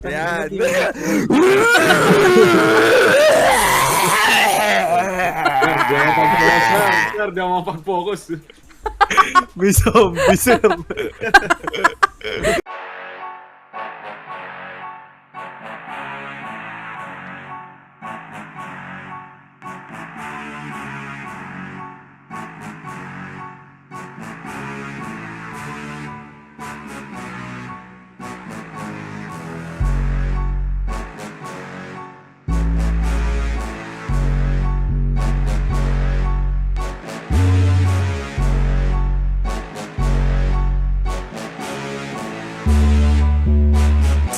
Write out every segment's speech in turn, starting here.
Yan. Sir, di ako mapag-focus. May zombie, sir.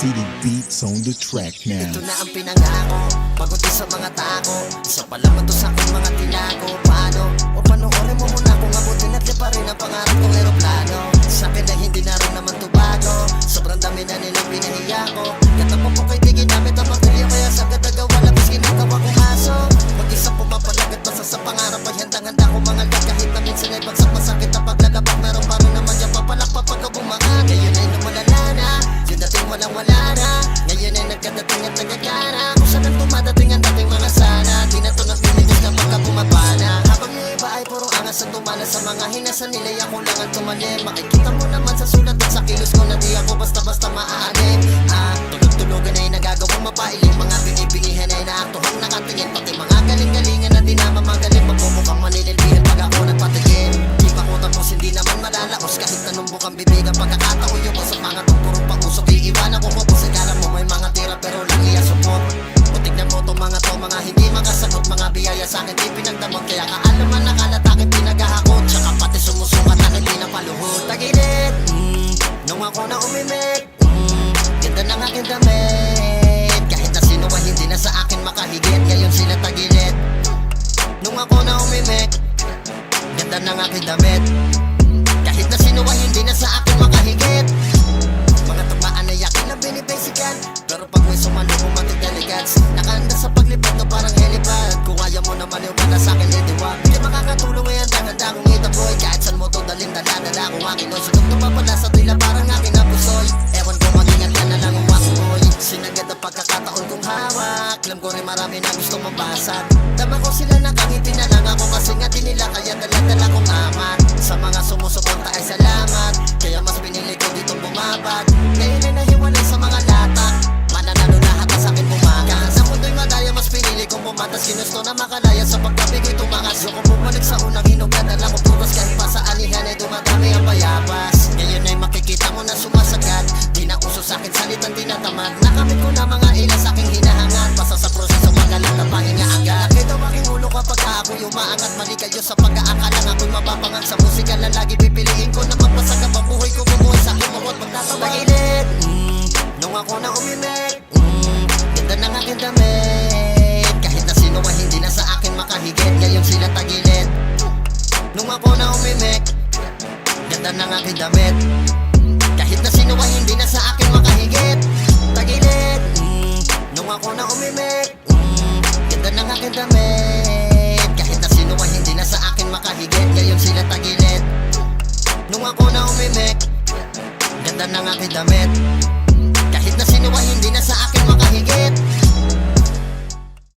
CD beats on the track now. Ito na ang pinangako, pagod din sa mga tako. Isa pa lang to sa aking mga tinago. Paano? O panoorin mo muna kung abutin at liparin ang pangarap kong eroplano. Sa akin na hindi na rin naman to bago. Sobrang dami na nilang pinahiya ko. Katapos po kay di ginamit ang matilya, kaya sa gadagawa labis ginagawa kong aso. Mag-isa pumapalagat basta sa pangarap ay handang-handa ko mga lag. Kahit na minsan ay bagsak masakit ang paglalabak, meron pa rin naman yung papalakpak pagka bumangat. Ngayon ay lumalala na, yung dating walang-wala na. Ngayon ay nagkadating at nagagana. Kung saan ang dumadating ang dating mga sana. Di na to nagliligas na pagka bumabana. Habang yung iba ay puro angas ang tumana sa mga hinasan nila, ako lang ang tumalim. Makikita mo naman sa sulat at sa kilos ko na di ako basta-basta maaanin. Tulog-tulogan ay nagagawang mapailing. Mga binibingihan ay naaktuhang nakatingin. Pati mga galing-galingan na di na mamagaling. Magmumukhang manililbihan pag ako nagpatigil. Di pa ko tapos hindi naman malalaos. Kahit tanumbok ang bibig ang pagkakataon yung sa mga tungkurong pag-usok. Iiwanan ko po sa galang mo may mga tira pero lang iasupot. O tignan mo to mga hindi makasagot. Mga biyaya sa akin di pinagdamot. Kaya kaalaman nakalatakin pinagahakot. Tsaka pati sumusukat na hindi na paluhod. Tagilid, nung ako na umimik, ganda ng aking damit. Kahit na sino ay hindi na sa akin makahigit. Ngayon sila tagilid. Nung ako na umimik, ganda ng aking damit. Kahit na sino ay hindi na sa akin makahigit. Mga tugmaan ay akin na binibasican. Pero pag may sumalo pumating delegats, nakaanda sa paglipad na parang helipad. Kung ayaw mo naman yung na sa akin itiwag, hindi makakatulong ngayon handa kong itaboy. Kahit saan mo to dalhin dala kung akin o sunod na papala sa tila parang akin na pusoy. Ewan ko mag-ingat ka na lang ang wakoy. Sinagad ang pagkakataon kong hawak. Alam ko rin marami na gusto mabasag. Tama ko sila nakangiti na lang ako kasi nga di nila kaya dala-dala kong amat. Sa mga sumusuporta ay salamat. Kaya mas pinili ko dito bumabad. Ngayon ay nahiwalay sa mga latak. Mananalo lahat na sa akin bumaga. Sa mundo'y madaya mas pinili kong pumatas. Ginusto na makalaya sa pagkabigay tumangas. Yung kong bumalik sa unang hinog na dala ko prutas. Kahit pa sa anihan ay dumadami ang bayabas. Ngayon ay makikita mo na sumasagat. Di na uso sa akin salitang tinatamad. Nakamit ko na mga ilan sa aking hinahangat. Basta sa proseso magalang na pahinga agad. Laki daw aking ulo kapag ako umaangat. Mali kayo sa pag-aakalang ako'y mapapangat. Sa musika lang lagi pipiliin ko na magpasagap ang buhay ko. Bumuhay sa akin mawag magtatawa. Tagilid, nung ako na umimik, ganda ng aking damit. Kahit na sino ay hindi na sa akin makahigit. Ngayon sila tagilid. Nung ako na umimik, ganda ng aking damit. Kahit na sino ay hindi na sa akin makahigit. Tagilid, nung ako na umimik, ganda ng aking damit. Kahit na sino ay hindi na sa akin makahigit. Ngayon sila tagilid. Nung ako na umimik, ganda ng aking damit.